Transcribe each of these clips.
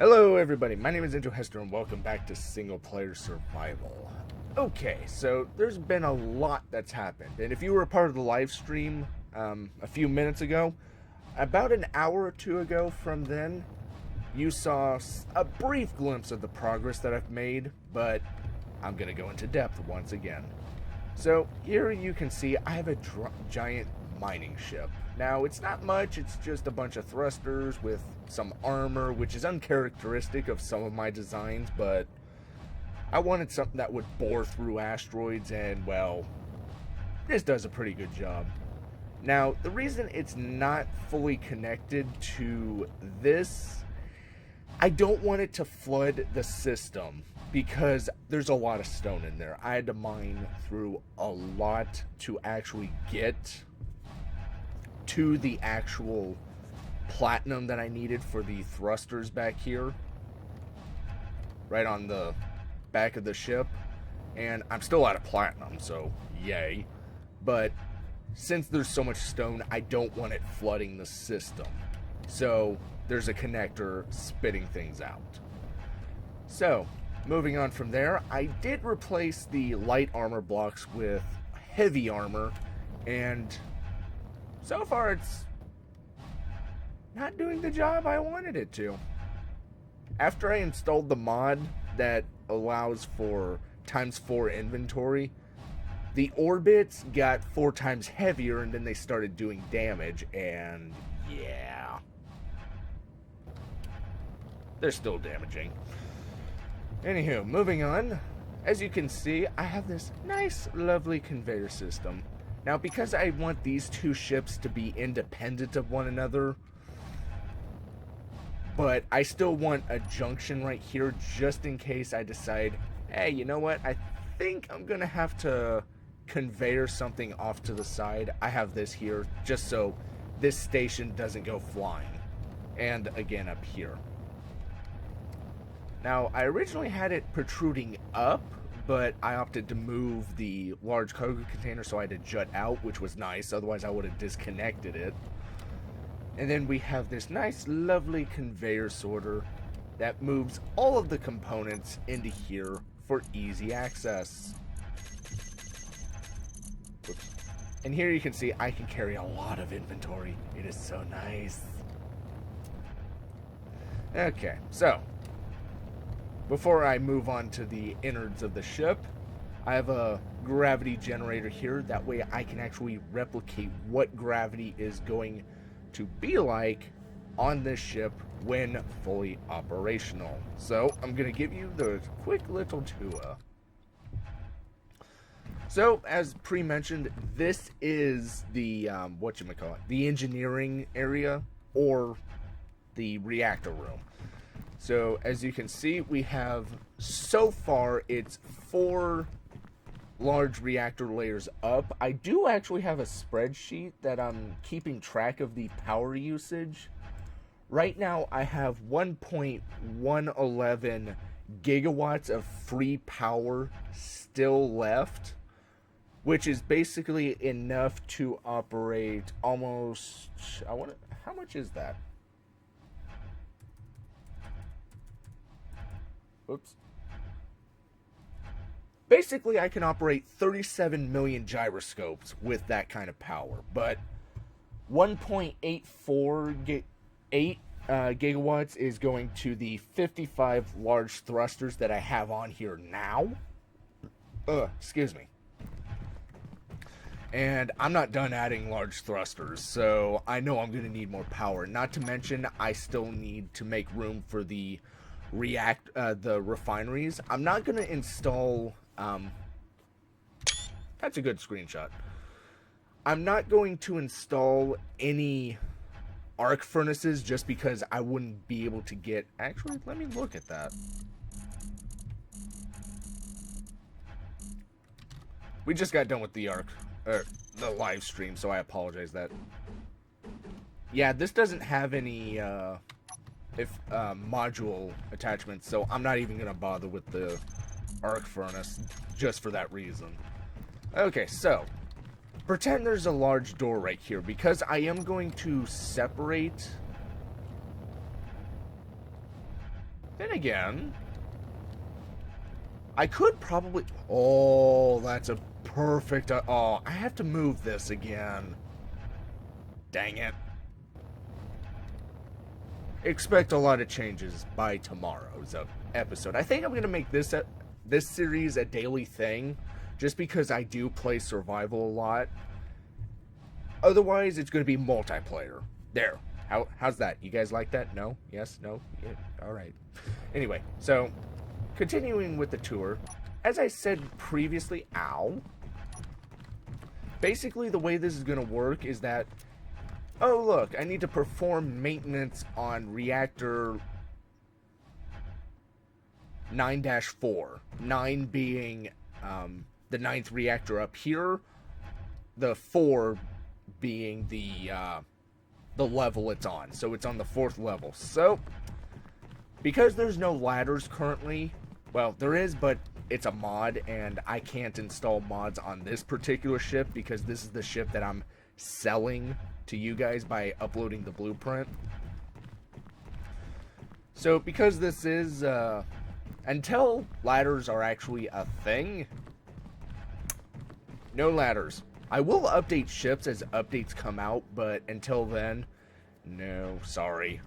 Hello everybody, my name is Andrew Hester and welcome back to Singleplayer Survival. Okay, so there's been a lot that's happened, and if you were a part of the live stream a few minutes ago, about an hour or two ago from then, you saw a brief glimpse of the progress that I've made, but I'm going to go into depth once again. So here you can see I have a giant mining ship. Now it's not much, it's just a bunch of thrusters with some armor, which is uncharacteristic of some of my designs, but I wanted something that would bore through asteroids, and well, this does a pretty good job. Now, the reason it's not fully connected to this, I don't want it to flood the system because there's a lot of stone in there. I had to mine through a lot to actually get to the actual platinum that I needed for the thrusters back here, right on the back of the ship, and I'm still out of platinum, so yay. But since there's so much stone, I don't want it flooding the system, so there's a connector spitting things out. So moving on from there, I did replace the light armor blocks with heavy armor, and so far it's not doing the job I wanted it to. After I installed the mod that allows for ×4 inventory, the orbits got 4 times heavier, and then they started doing damage, and yeah, they're still damaging. Anywho, moving on, as you can see, I have this nice, lovely conveyor system. Now, because I want these two ships to be independent of one another, but I still want a junction right here just in case I decide, hey, you know what, I think I'm gonna have to conveyor something off to the side. I have this here just so this station doesn't go flying. And again up here. Now, I originally had it protruding up, but I opted to move the large cargo container so I had to jut out, which was nice, otherwise I would have disconnected it. And then we have this nice, lovely conveyor sorter that moves all of the components into here for easy access. Oops. And here you can see I can carry a lot of inventory. It is so nice. Okay, so before I move on to the innards of the ship, I have a gravity generator here. That way I can actually replicate what gravity is going to be like on this ship when fully operational. So I'm going to give you the quick little tour. So as pre-mentioned, this is the the engineering area, or the reactor room. So as you can see, we have, so far, it's 4 large reactor layers up. I do actually have a spreadsheet that I'm keeping track of the power usage. Right now I have 1.111 gigawatts of free power still left, which is basically enough to operate almost, how much is that? Oops. Basically, I can operate 37 million gyroscopes with that kind of power, but 1.84 gigawatts is going to the 55 large thrusters that I have on here now. Excuse me. And I'm not done adding large thrusters, so I know I'm going to need more power. Not to mention, I still need to make room for the refineries. I'm not going to install... that's a good screenshot. I'm not going to install any arc furnaces just because I wouldn't be able to get... Actually, let me look at that. We just got done with the the live stream, so I apologize that. Yeah, this doesn't have any module attachments, so I'm not even going to bother with the arc furnace just for that reason. Okay, so pretend there's a large door right here, because I am going to separate Then again, I could probably... Oh, that's a perfect... oh, I have to move this again. Dang it. Expect a lot of changes by tomorrow's episode. I think I'm going to make this series a daily thing, just because I do play survival a lot. Otherwise, it's going to be multiplayer. There. How's that? You guys like that? No? Yes? No? Yeah. Alright. Anyway, so, continuing with the tour. As I said previously, basically the way this is going to work is that, oh look, I need to perform maintenance on reactor 9-4. 9 being the 9th reactor up here, the 4 being the level it's on. So it's on the 4th level. So, because there's no ladders currently, well, there is, but it's a mod, and I can't install mods on this particular ship because this is the ship that I'm selling to you guys by uploading the blueprint. So, because this is, until ladders are actually a thing, no ladders. I will update ships as updates come out, but until then, no, sorry.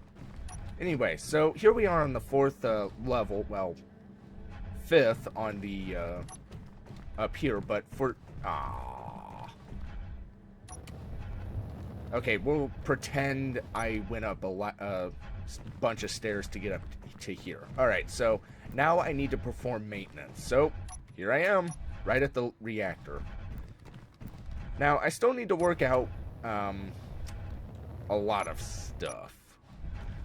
Anyway, so here we are on the 4th level, well, 5th on the, up here, but for, okay, we'll pretend I went up a bunch of stairs to get up to here. Alright, so now I need to perform maintenance. So, here I am, right at the reactor. Now, I still need to work out a lot of stuff.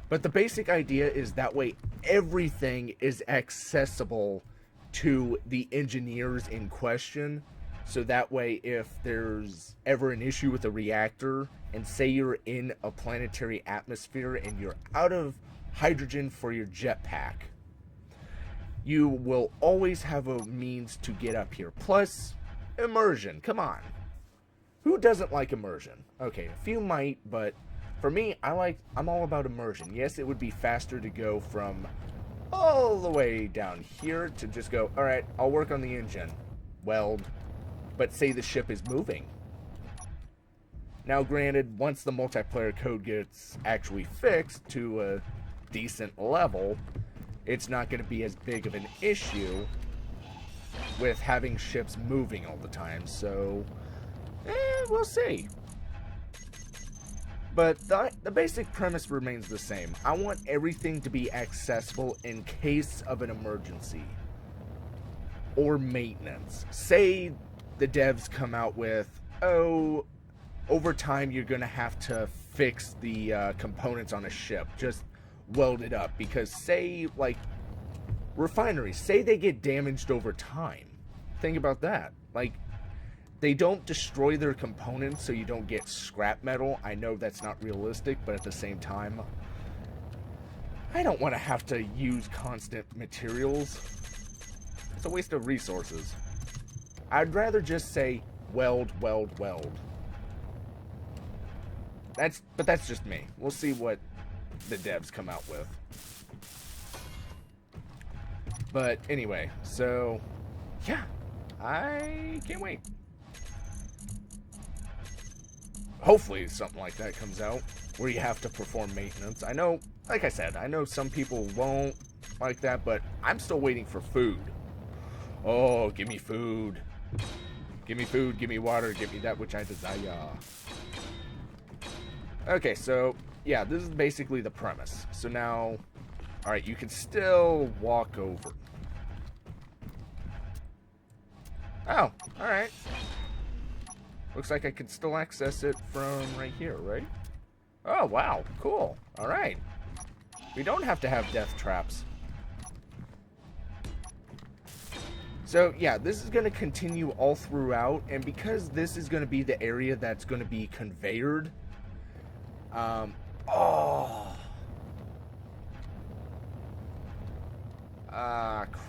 But the basic idea is that way everything is accessible to the engineers in question. So that way if there's ever an issue with a reactor, and say you're in a planetary atmosphere and you're out of hydrogen for your jetpack, you will always have a means to get up here. Plus, immersion, come on. Who doesn't like immersion? Okay, a few might, but for me, I'm all about immersion. Yes, it would be faster to go from all the way down here to just go, alright, I'll work on the engine, weld, but say the ship is moving. Now granted, once the multiplayer code gets actually fixed to a decent level, it's not going to be as big of an issue with having ships moving all the time, so we'll see. But the basic premise remains the same. I want everything to be accessible in case of an emergency or maintenance. Say the devs come out with, oh, over time you're going to have to fix the components on a ship. Just weld it up. Because say, like, refineries, say they get damaged over time. Think about that. Like, they don't destroy their components so you don't get scrap metal. I know that's not realistic, but at the same time, I don't want to have to use constant materials. It's a waste of resources. I'd rather just say weld, weld, weld. But that's just me. We'll see what the devs come out with. But anyway, so yeah, I can't wait. Hopefully something like that comes out where you have to perform maintenance. I know, like I said, I know some people won't like that, but I'm still waiting for food. Oh, give me food. Give me food, give me water, give me that which I desire. Okay, so, yeah, this is basically the premise. So now, alright, you can still walk over. Oh, alright. Looks like I can still access it from right here, right? Oh, wow, cool. Alright. We don't have to have death traps. So, yeah, this is going to continue all throughout, and because this is going to be the area that's going to be conveyored,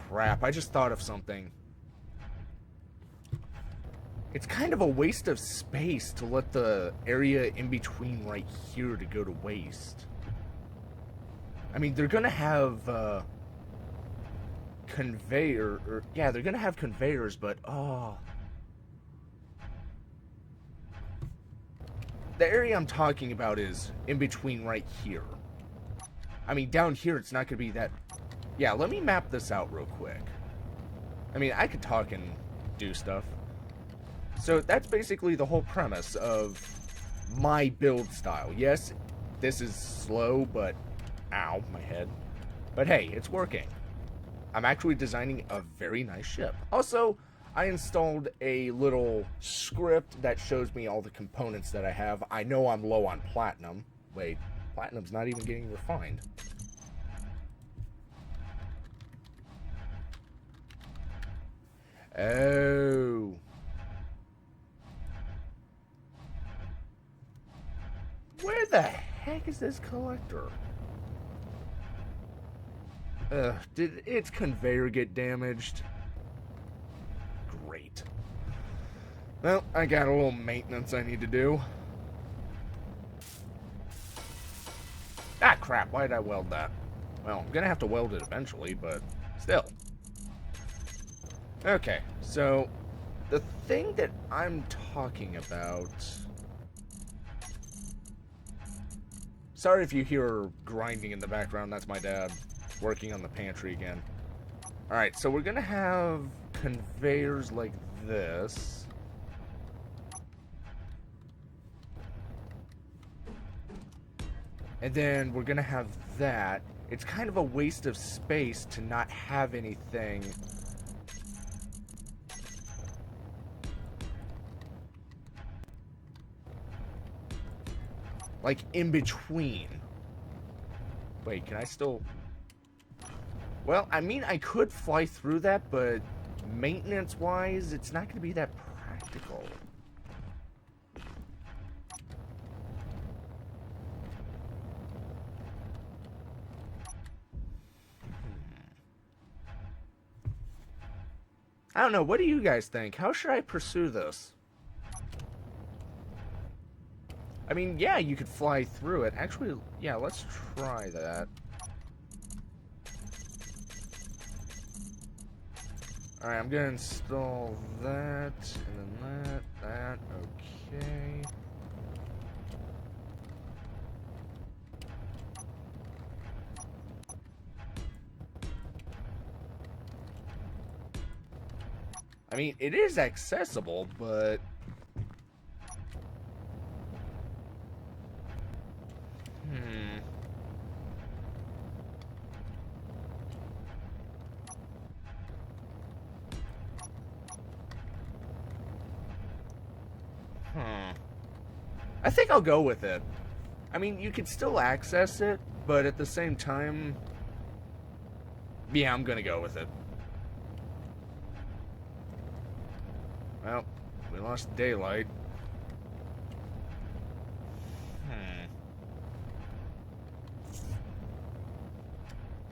crap, I just thought of something. It's kind of a waste of space to let the area in between right here to go to waste. I mean, they're gonna have, conveyor, or yeah, they're gonna have conveyors, but oh, the area I'm talking about is in between right here. I mean, down here it's not gonna be that. Yeah, let me map this out real quick. I mean, I could talk and do stuff. So that's basically the whole premise of my build style. Yes, this is slow, but ow, my head. But hey, it's working. I'm actually designing a very nice ship. Also, I installed a little script that shows me all the components that I have. I know I'm low on platinum. Wait, platinum's not even getting refined. Oh. Where the heck is this collector? Did its conveyor get damaged? Great. Well, I got a little maintenance I need to do. Ah, crap, why did I weld that? Well, I'm gonna have to weld it eventually, but still. Okay, so the thing that I'm talking about... Sorry if you hear grinding in the background, that's my dad working on the pantry again. Alright, so we're gonna have conveyors like this. And then we're gonna have that. It's kind of a waste of space to not have anything. Like in between. Wait, can I still... Well, I mean, I could fly through that, but maintenance-wise, it's not going to be that practical. I don't know, what do you guys think? How should I pursue this? I mean, yeah, you could fly through it. Actually, yeah, let's try that. Alright, I'm gonna install that, and then that, okay. I mean, it is accessible, but... I think I'll go with it. I mean, you could still access it, but at the same time... Yeah, I'm gonna go with it. Well, we lost daylight.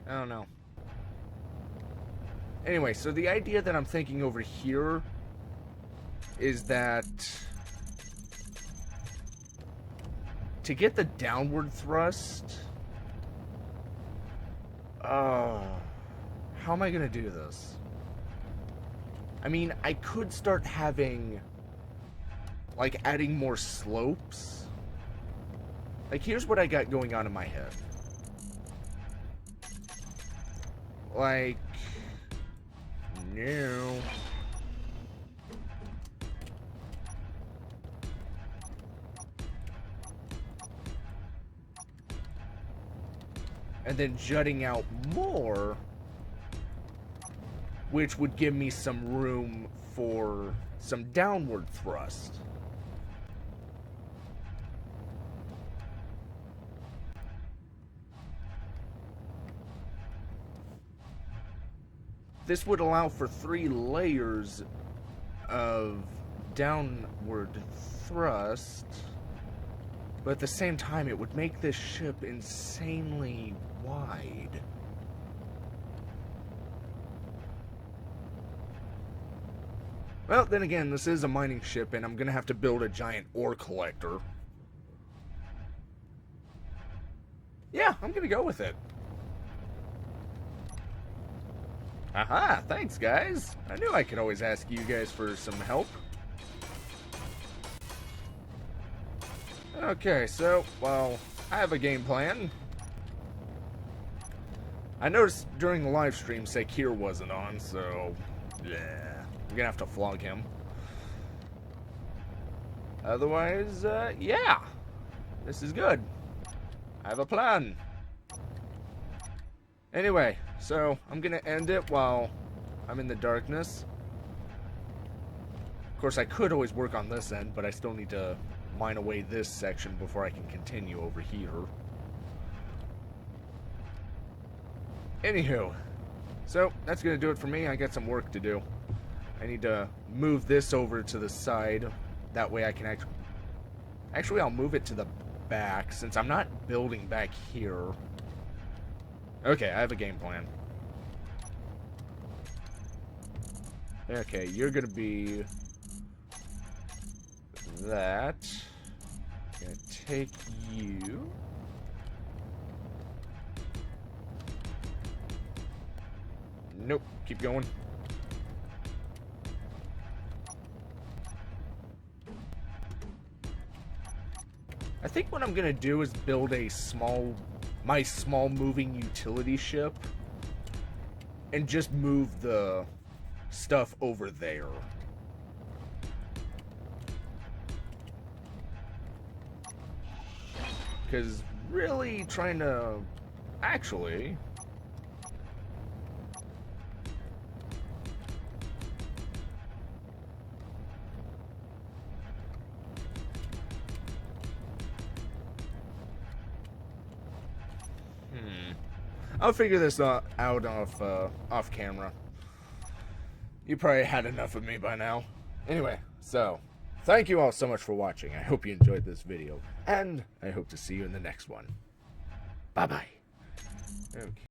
I don't know. Anyway, so the idea that I'm thinking over here is that to get the downward thrust, how am I gonna do this? I mean, I could start having, like, adding more slopes. Like, here's what I got going on in my head. Like, no. And then jutting out more, which would give me some room for some downward thrust. This would allow for 3 layers of downward thrust, but at the same time it would make this ship insanely wide. Well, then again, this is a mining ship, and I'm gonna have to build a giant ore collector. Yeah, I'm gonna go with it. Haha, thanks guys. I knew I could always ask you guys for some help. Okay, so, well, I have a game plan. I noticed during the live stream Sekir wasn't on, so yeah, we're gonna have to flog him. Otherwise, yeah, this is good. I have a plan. Anyway, so I'm gonna end it while I'm in the darkness. Of course, I could always work on this end, but I still need to mine away this section before I can continue over here. Anywho, so that's gonna do it for me. I got some work to do. I need to move this over to the side. That way I can actually I'll move it to the back since I'm not building back here. Okay, I have a game plan. Okay, you're gonna be that. I'm gonna take you. Nope, keep going. I think what I'm gonna do is build my small moving utility ship and just move the stuff over there. Because really trying to actually I'll figure this out off camera. You probably had enough of me by now. Anyway, so thank you all so much for watching. I hope you enjoyed this video, and I hope to see you in the next one. Bye-bye. Okay.